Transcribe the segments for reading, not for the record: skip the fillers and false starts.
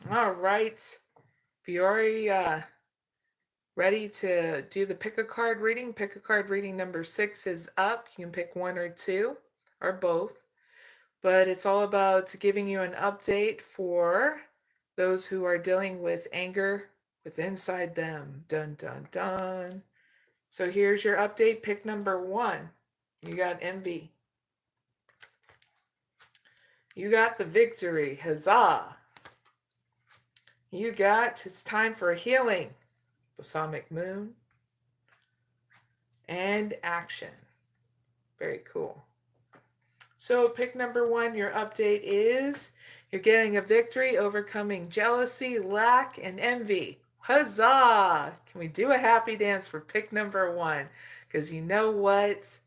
All right. If you already ready to do the pick a card reading number 6 is up. You can pick one or two or both. But it's all about giving you an update for those who are dealing with anger with inside them. Dun dun dun. So here's your update. Pick number 1. You got envy. You got the victory. Huzzah. You got it's time for healing. Balsamic moon. And action. Very cool. So pick number 1, your update is you're getting a victory, overcoming jealousy, lack, and envy. Huzzah! Can we do a happy dance for pick number 1? Because you know what?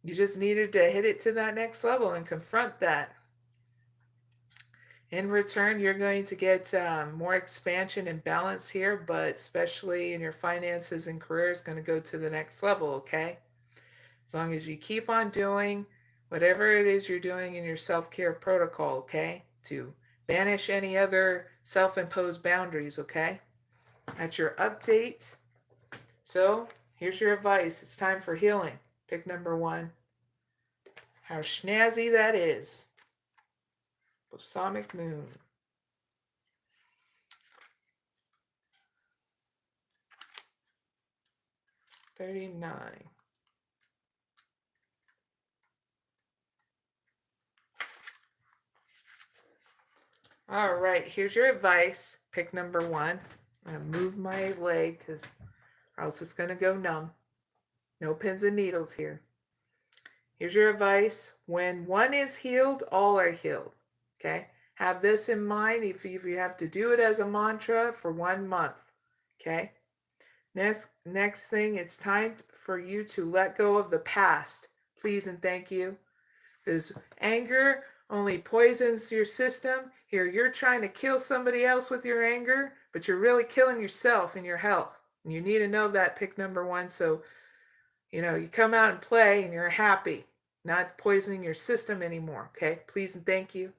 You just needed to hit it to that next level and confront that. In return, you're going to get more expansion and balance here, but especially in your finances and career is going to go to the next level, okay? As long as you keep on doing whatever it is you're doing in your self-care protocol, okay? To banish any other self-imposed boundaries, okay? That's your update. So here's your advice. It's time for healing. Pick number 1. How snazzy that is. Balsamic moon. $39. All right, here's your advice. Pick number 1. I'm going to move my leg because or else it's going to go numb. No pins and needles here. Here's your advice. When one is healed, all are healed. Okay? Have this in mind if you have to do it as a mantra for 1 month. Okay? Next thing, it's time for you to let go of the past. Please and thank you. Because anger only poisons your system. Here, you're trying to kill somebody else with your anger, but you're really killing yourself and your health. And you need to know that, pick number 1. So, you come out and play and you're happy, not poisoning your system anymore. Okay? Please and thank you.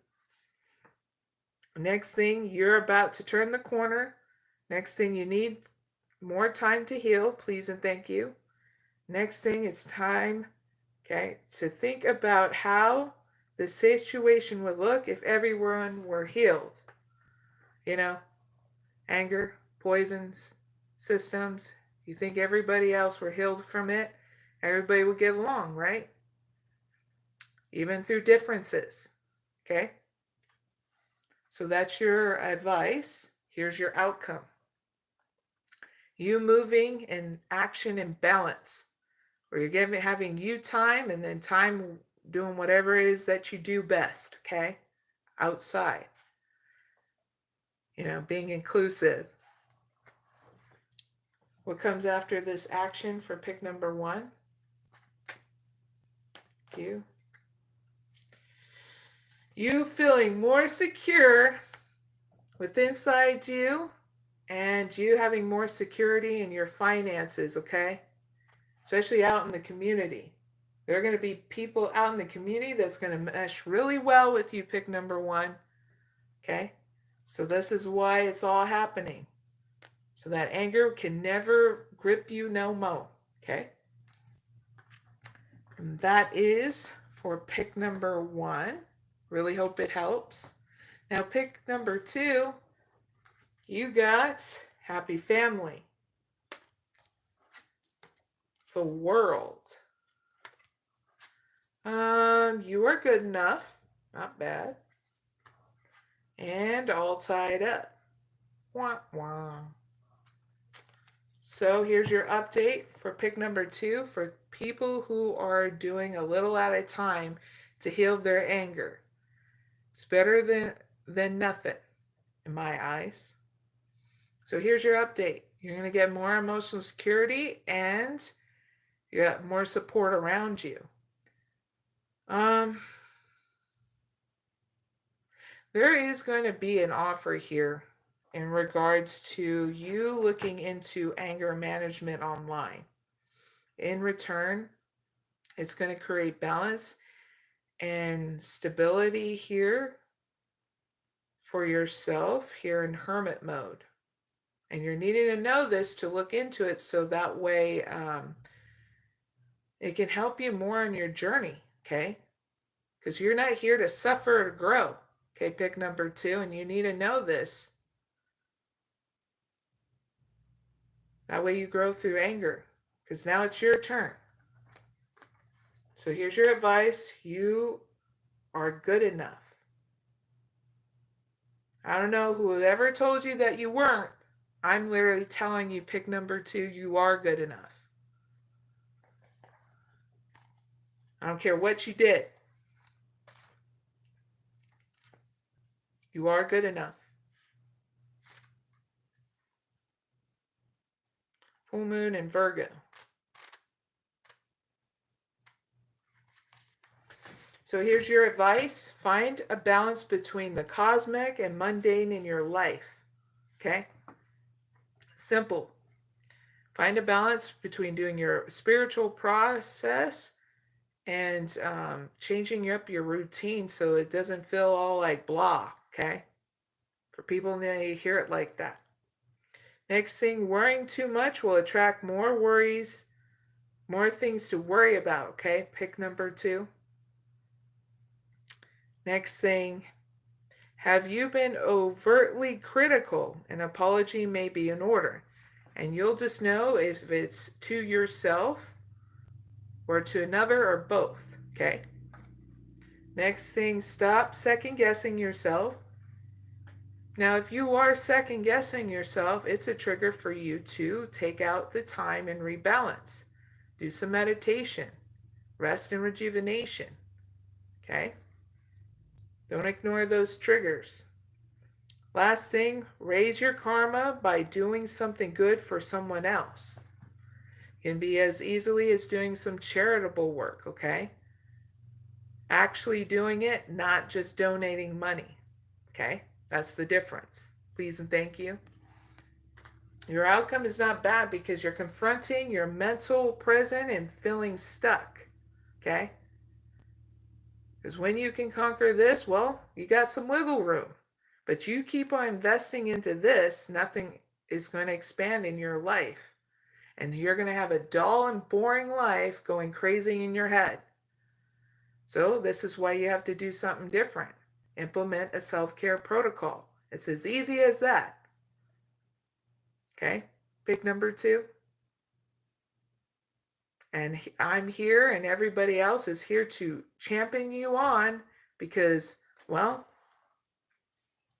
Next thing, you're about to turn the corner. Next thing, you need more time to heal. Please and thank you. Next thing, it's time, okay, to think about how the situation would look if everyone were healed. Anger, poisons, systems. You think everybody else were healed from it? Everybody would get along, right? Even through differences. Okay? So that's your advice. Here's your outcome. You moving in action and balance. Where you're having you time and then time doing whatever it is that you do best, okay? Outside. Being inclusive. What comes after this action for pick number 1? You feeling more secure with inside you and you having more security in your finances, okay? Especially out in the community. There are going to be people out in the community that's going to mesh really well with you, pick number 1. Okay? So this is why it's all happening. So that anger can never grip you no more. Okay? And that is for pick number 1. Really hope it helps. Now pick number 2, you got happy family. The world. You are good enough. Not bad. And all tied up. Wah, wah. So here's your update for pick number 2 for people who are doing a little at a time to heal their anger. It's better than nothing in my eyes. So here's your update. You're going to get more emotional security and you got more support around you. There is going to be an offer here in regards to you looking into anger management online. In return, it's going to create balance and stability here for yourself here in hermit mode. And you're needing to know this to look into it so that way it can help you more on your journey, okay? Because you're not here to suffer or grow. Okay, pick number 2, and you need to know this. That way you grow through anger, because now it's your turn. So here's your advice. You are good enough. I don't know whoever told you that you weren't. I'm literally telling you, pick number 2, you are good enough. I don't care what you did. You are good enough. Full moon in Virgo. So here's your advice. Find a balance between the cosmic and mundane in your life. Okay? Simple. Find a balance between doing your spiritual process and changing up your routine so it doesn't feel all like blah. Okay? For people that hear it like that. Next thing, worrying too much will attract more worries, more things to worry about. Okay? Pick number 2. Next thing, have you been overtly critical? An apology may be in order. And you'll just know if it's to yourself or to another or both. Okay? Next thing, stop second guessing yourself. Now, if you are second guessing yourself, it's a trigger for you to take out the time and rebalance. Do some meditation, rest and rejuvenation. Okay? Don't ignore those triggers. Last thing, raise your karma by doing something good for someone else. It can be as easily as doing some charitable work, okay? Actually doing it, not just donating money, okay? That's the difference. Please and thank you. Your outcome is not bad because you're confronting your mental prison and feeling stuck, okay? Because when you can conquer this, well, you got some wiggle room. But you keep on investing into this, nothing is going to expand in your life. And you're going to have a dull and boring life going crazy in your head. So this is why you have to do something different. Implement a self-care protocol. It's as easy as that. Okay? Pick number 2. And I'm here and everybody else is here to champion you on because, well,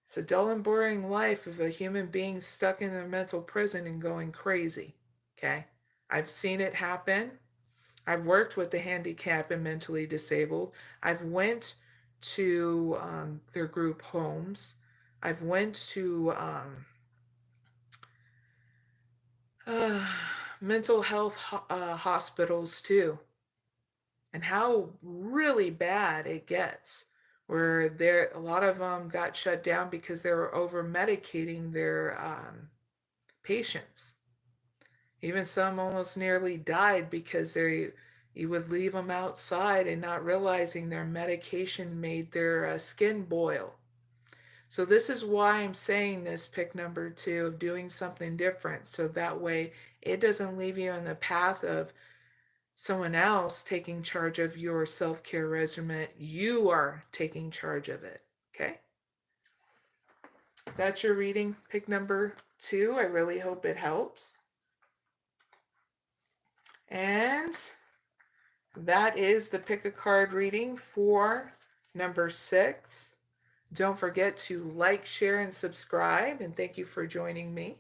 it's a dull and boring life of a human being stuck in a mental prison and going crazy. Okay? I've seen it happen. I've worked with the handicapped and mentally disabled. I've went to their group homes. I've went to mental health hospitals too. And how really bad it gets, where a lot of them got shut down because they were over medicating their patients. Even some almost nearly died because you would leave them outside and not realizing their medication made their skin boil. So this is why I'm saying this, pick number 2, of doing something different. So that way it doesn't leave you on the path of someone else taking charge of your self-care regimen. You are taking charge of it. Okay? That's your reading, pick number 2. I really hope it helps. And that is the pick a card reading for number 6. Don't forget to like, share, and subscribe. And thank you for joining me.